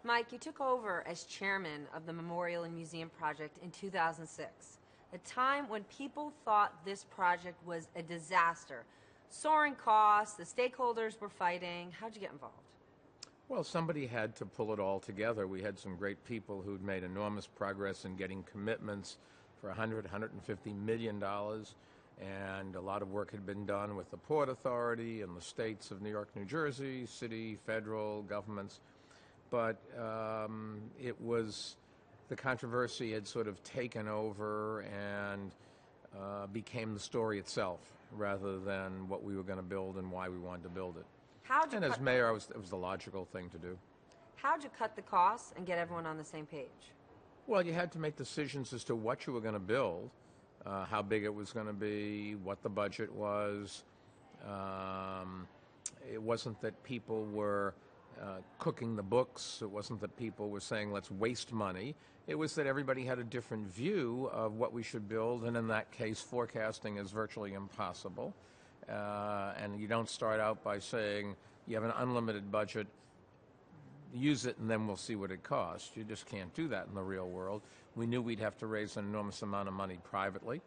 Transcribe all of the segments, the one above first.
Mike, you took over as chairman of the Memorial and Museum Project in 2006, a time when people thought this project was a disaster. Soaring costs, the stakeholders were fighting. How'd you get involved? Well, somebody had to pull it all together. We had some great people who'd made enormous progress in getting commitments for $150 million, and a lot of work had been done with the Port Authority and the states of New York, New Jersey, city, federal governments. But it was, the controversy had sort of taken over and became the story itself rather than what we were going to build and why we wanted to build it. And as mayor, it was the logical thing to do. How'd you cut the costs and get everyone on the same page? Well, you had to make decisions as to what you were going to build, how big it was going to be, what the budget was. It wasn't that people were cooking the books. It wasn't that people were saying, let's waste money. It was that everybody had a different view of what we should build, and in that case, forecasting is virtually impossible. And you don't start out by saying you have an unlimited budget, use it, and then we'll see what it costs. You just can't do that in the real world. We knew we'd have to raise an enormous amount of money privately,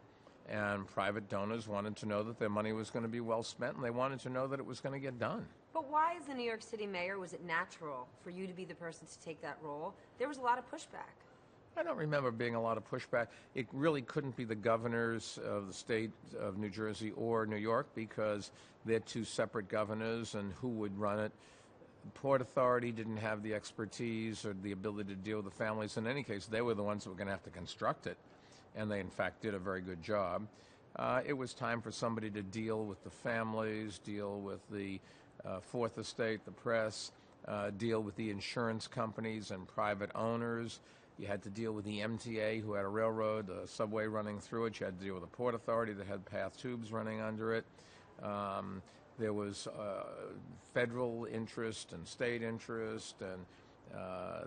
and private donors wanted to know that their money was going to be well spent, and they wanted to know that it was going to get done. But why, as the New York City mayor, was it natural for you to be the person to take that role? There was a lot of pushback. I don't remember being a lot of pushback. It really couldn't be the governors of the state of New Jersey or New York because they're two separate governors, and who would run it? The Port Authority didn't have the expertise or the ability to deal with the families. In any case, they were the ones that were going to have to construct it, and they, in fact, did a very good job. It was time for somebody to deal with the families, deal with the Fourth Estate, the press, deal with the insurance companies and private owners. You had to deal with the MTA, who had a railroad, a subway running through it. You had to deal with the Port Authority that had path tubes running under it. There was federal interest and state interest, and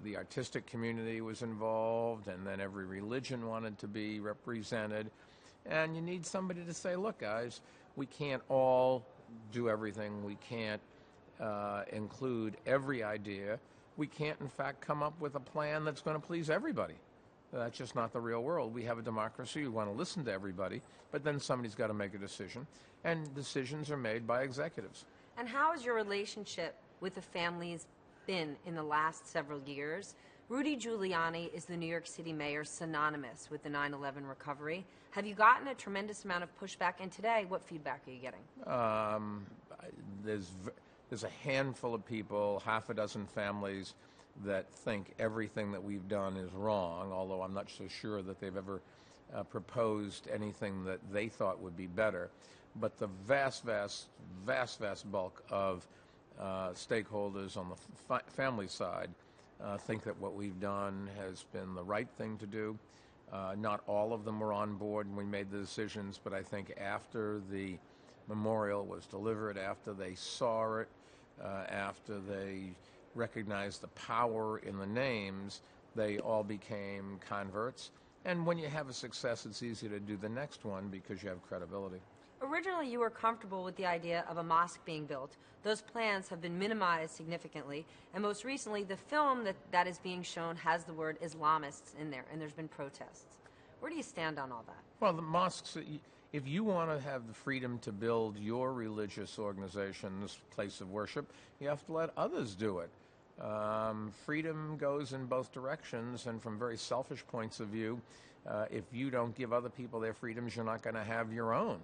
the artistic community was involved, and then every religion wanted to be represented. And you need somebody to say, look, guys, we can't all do everything. We can't include every idea. We can't, in fact, come up with a plan that's going to please everybody. That's just not the real world. We have a democracy. We want to listen to everybody, but then somebody's got to make a decision, and decisions are made by executives. And how has your relationship with the families been in the last several years? Rudy Giuliani is the New York City mayor synonymous with the 9/11 recovery. Have you gotten a tremendous amount of pushback? And today, what feedback are you getting? There's a handful of people, half a dozen families, that think everything that we've done is wrong, although I'm not so sure that they've ever proposed anything that they thought would be better. But the vast bulk of stakeholders on the family side think that what we've done has been the right thing to do. Not all of them were on board when we made the decisions, but I think after the memorial was delivered, after they saw it, after they recognized the power in the names, they all became converts. And when you have a success, it's easy to do the next one because you have credibility. Originally, you were comfortable with the idea of a mosque being built. Those plans have been minimized significantly, and most recently, the film that is being shown has the word Islamists in there, and there's been protests. Where do you stand on all that? Well, the mosques, if you want to have the freedom to build your religious organization's place of worship, you have to let others do it. Freedom goes in both directions, and from very selfish points of view, if you don't give other people their freedoms, you're not going to have your own.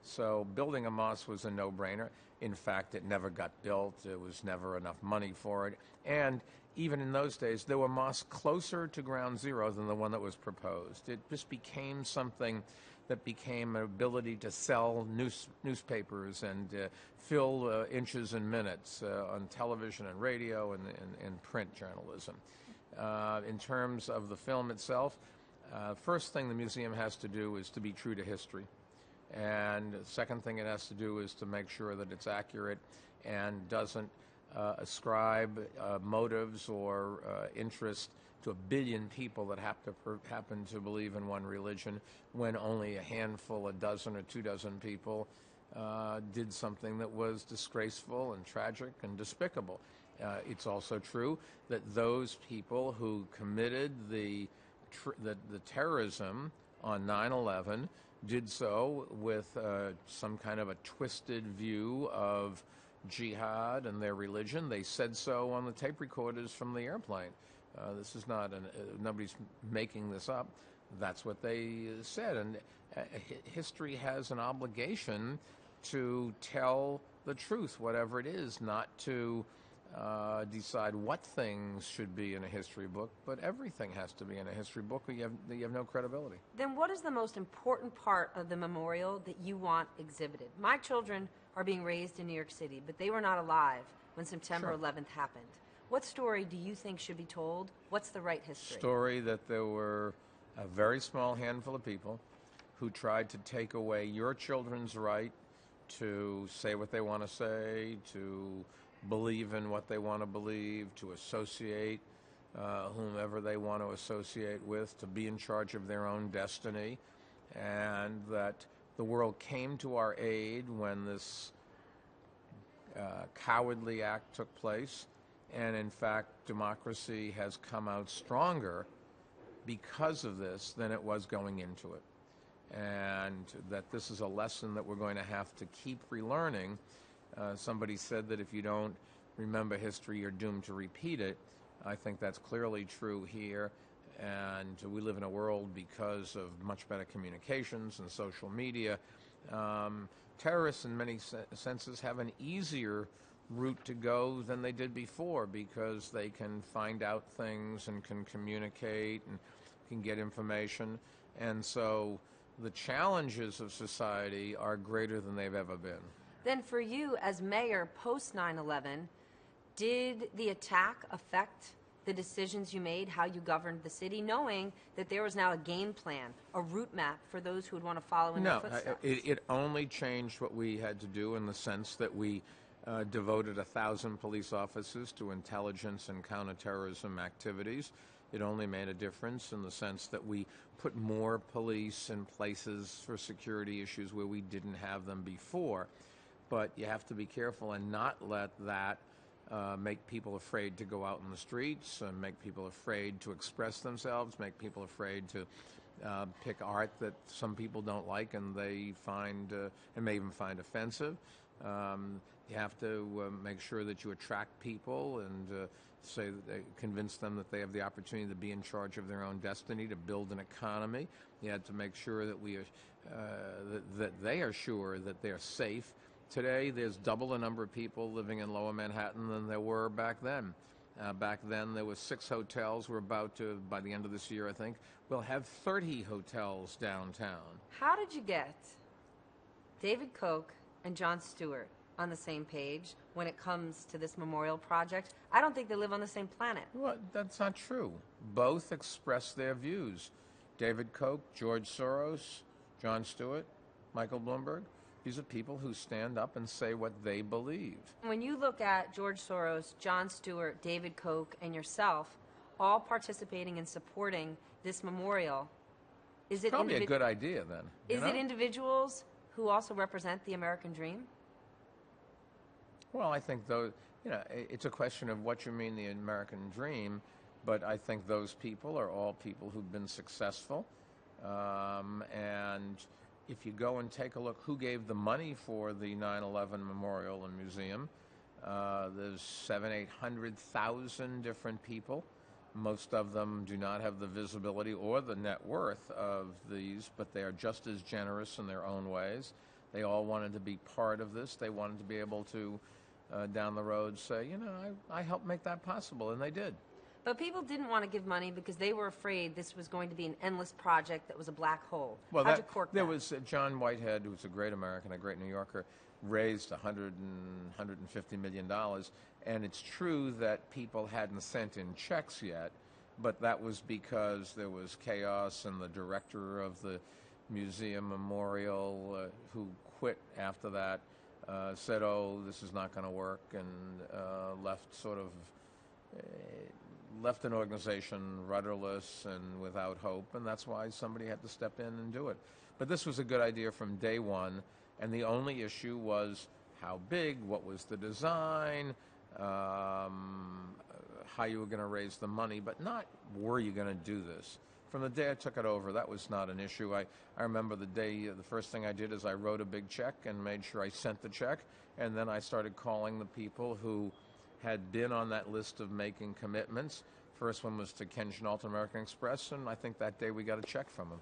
So building a mosque was a no-brainer. In fact, it never got built. There was never enough money for it. And even in those days, there were mosques closer to ground zero than the one that was proposed. It just became something that became an ability to sell newspapers and fill inches and minutes on television and radio and print journalism. In terms of the film itself, first thing the museum has to do is to be true to history. And the second thing it has to do is to make sure that it's accurate and doesn't ascribe motives or interest to a billion people that happen to believe in one religion when only a handful, a dozen or 24 people did something that was disgraceful and tragic and despicable. It's also true that those people who committed the terrorism on 9/11 did so with some kind of a twisted view of jihad and their religion. They said so on the tape recorders from the airplane. This is not nobody's making this up. That's what they said, and history has an obligation to tell the truth, whatever it is, not to decide what things should be in a history book, but everything has to be in a history book, or you have no credibility. Then what is the most important part of the memorial that you want exhibited? My children are being raised in New York City, but they were not alive when September 11th happened. What story do you think should be told? What's the right history? Story that there were a very small handful of people who tried to take away your children's right to say what they want to say, to believe in what they want to believe, to associate whomever they want to associate with, to be in charge of their own destiny, and that the world came to our aid when this cowardly act took place, and in fact democracy has come out stronger because of this than it was going into it, and that this is a lesson that we're going to have to keep relearning. Somebody said that if you don't remember history, you're doomed to repeat it. I think that's clearly true here, and we live in a world, because of much better communications and social media, terrorists in many senses have an easier route to go than they did before, because they can find out things and can communicate and can get information, and so the challenges of society are greater than they've ever been. Then for you as mayor post 9/11, did the attack affect the decisions you made, how you governed the city, knowing that there was now a game plan, a route map for those who would want to follow in their footsteps? It only changed what we had to do, in the sense that we devoted 1,000 police officers to intelligence and counterterrorism activities. It only made a difference in the sense that we put more police in places for security issues where we didn't have them before. But you have to be careful and not let that make people afraid to go out in the streets, and make people afraid to express themselves, make people afraid to pick art that some people don't like and they find and may even find offensive. You have to make sure that you attract people and convince them that they have the opportunity to be in charge of their own destiny, to build an economy. You have to make sure that that they are sure that they're safe. Today, there's double the number of people living in Lower Manhattan than there were back then. Back then, there were 6 hotels. We're about to, by the end of this year, I think, we'll have 30 hotels downtown. How did you get David Koch and Jon Stewart on the same page when it comes to this memorial project? I don't think they live on the same planet. Well, that's not true. Both express their views. David Koch, George Soros, Jon Stewart, Michael Bloomberg. These are people who stand up and say what they believe. When you look at George Soros, Jon Stewart, David Koch, and yourself all participating and supporting this memorial, is it probably a good idea then? Is it individuals who also represent the American dream? Well, I think it's a question of what you mean the American dream, but I think those people are all people who've been successful, and if you go and take a look who gave the money for the 9/11 Memorial and Museum, there's 700,000-800,000 different people. Most of them do not have the visibility or the net worth of these, but they are just as generous in their own ways. They all wanted to be part of this. They wanted to be able to, down the road, say, I helped make that possible, and they did. But people didn't want to give money because they were afraid this was going to be an endless project that was a black hole. Well, how'd you cork that? There was John Whitehead, who's a great American, a great New Yorker, raised $150 million. And it's true that people hadn't sent in checks yet, but that was because there was chaos, and the director of the museum memorial, who quit after that, said, oh, this is not going to work, and left an organization rudderless and without hope, and that's why somebody had to step in and do it. But this was a good idea from day one, and the only issue was how big, what was the design, how you were going to raise the money, but not were you going to do this. From the day I took it over, that was not an issue. I remember the day, the first thing I did is I wrote a big check and made sure I sent the check, and then I started calling the people who had been on that list of making commitments. First one was to Ken Chenault, American Express, and I think that day we got a check from him.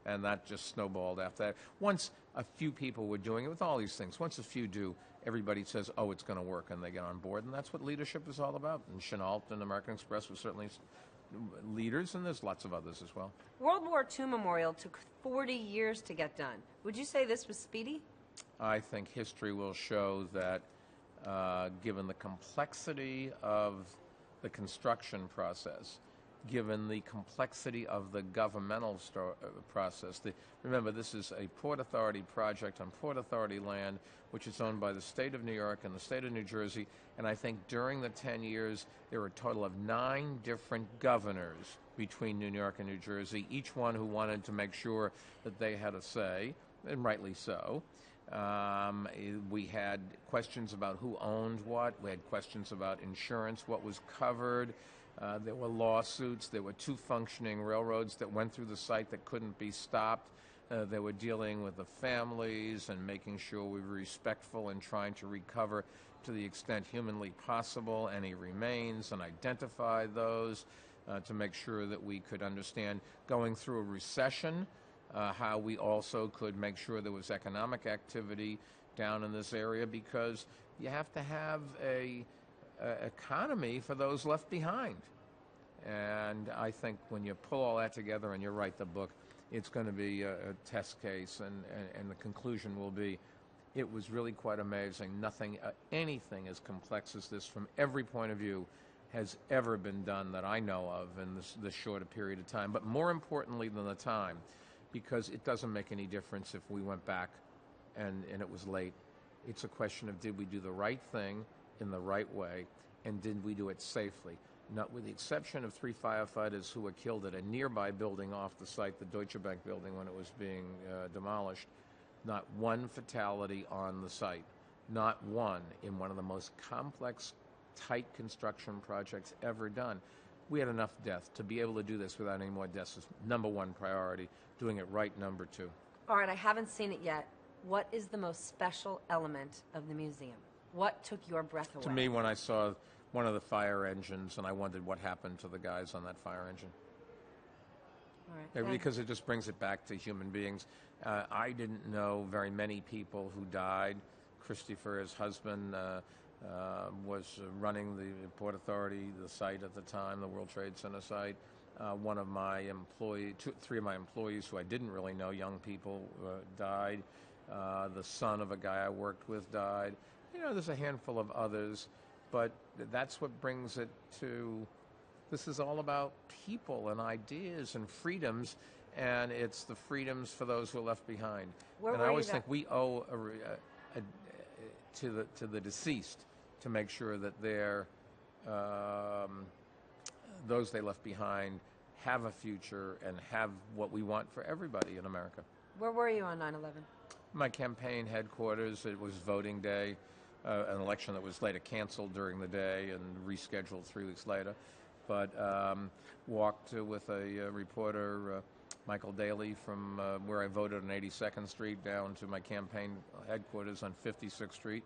And that just snowballed after that. Once a few people were doing it with all these things, once a few do, everybody says, oh, it's going to work, and they get on board. And that's what leadership is all about. And Chenault and American Express were certainly leaders, and there's lots of others as well. World War II Memorial took 40 years to get done. Would you say this was speedy? I think history will show that given the complexity of the construction process, given the complexity of the governmental process. Remember, this is a Port Authority project on Port Authority land, which is owned by the state of New York and the state of New Jersey, and I think during the 10 years, there were a total of 9 different governors between New York and New Jersey, each one who wanted to make sure that they had a say, and rightly so. We had questions about who owned what. We had questions about insurance, what was covered. There were lawsuits. There were 2 functioning railroads that went through the site that couldn't be stopped. They were dealing with the families and making sure we were respectful and trying to recover to the extent humanly possible any remains and identify those to make sure that we could understand going through a recession, how we also could make sure there was economic activity down in this area, because you have to have a economy for those left behind. And I think when you pull all that together and you write the book, it's going to be a test case, and the conclusion will be it was really quite amazing. Anything as complex as this from every point of view has ever been done that I know of in this short a period of time. But more importantly than the time, because it doesn't make any difference if we went back and it was late. It's a question of, did we do the right thing in the right way, and did we do it safely? Not with the exception of 3 firefighters who were killed at a nearby building off the site, the Deutsche Bank building, when it was being demolished. Not one fatality on the site. Not one in one of the most complex, tight construction projects ever done. We had enough death to be able to do this without any more deaths. Is number 1 priority. Doing it right, number 2. All right, I haven't seen it yet. What is the most special element of the museum? What took your breath away? To me, when I saw one of the fire engines, and I wondered what happened to the guys on that fire engine. All right. Because it just brings it back to human beings. I didn't know very many people who died. Christopher, his husband, was running the Port Authority, the site at the time, the World Trade Center site. One of my employees, 3 of my employees who I didn't really know, young people, died. The son of a guy I worked with died. There's a handful of others, but that's what brings it to, this is all about people and ideas and freedoms, and it's the freedoms for those who are left behind. And I always think we owe to the deceased to make sure that those they left behind have a future and have what we want for everybody in America. Where were you on 9/11? My campaign headquarters. It was voting day, an election that was later canceled during the day and rescheduled 3 weeks later. But walked with a reporter, Michael Daly, from where I voted on 82nd Street down to my campaign headquarters on 56th Street.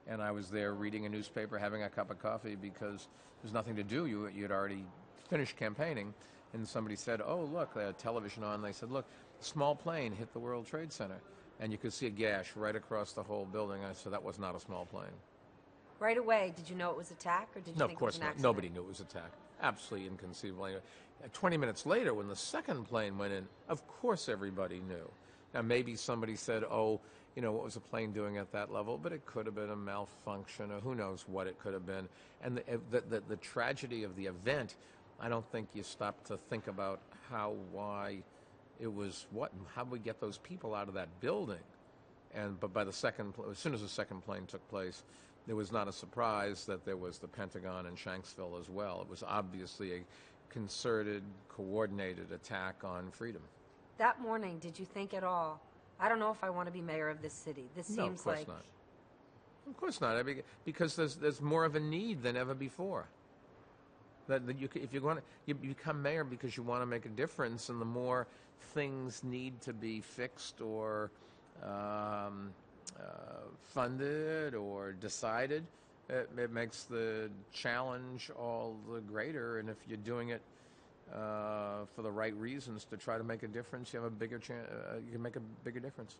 And I was there reading a newspaper, having a cup of coffee, because there's nothing to do. You'd already finished campaigning. And somebody said, oh, look, they had television on. They said, look, a small plane hit the World Trade Center. And you could see a gash right across the whole building. I said, that was not a small plane. Right away, did you know it was attack, or did you think it was an accident? No, of course not. Nobody knew it was attack. Absolutely inconceivable. 20 minutes later, when the second plane went in, of course everybody knew. Now, maybe somebody said, oh, what was a plane doing at that level? But it could have been a malfunction, or who knows what it could have been. And the tragedy of the event, I don't think you stop to think about how, why, it was what, and how we get those people out of that building. But by as soon as the second plane took place, it was not a surprise that there was the Pentagon in Shanksville as well. It was obviously a concerted, coordinated attack on freedom. That morning, did you think at all, I don't know if I want to be mayor of this city? This seems like... No, of course not. Of course not. I mean, because there's more of a need than ever before. That if you're going to you become mayor because you want to make a difference, and the more things need to be fixed or funded or decided, it makes the challenge all the greater. And if you're doing it for the right reasons to try to make a difference, you have a bigger you can make a bigger difference.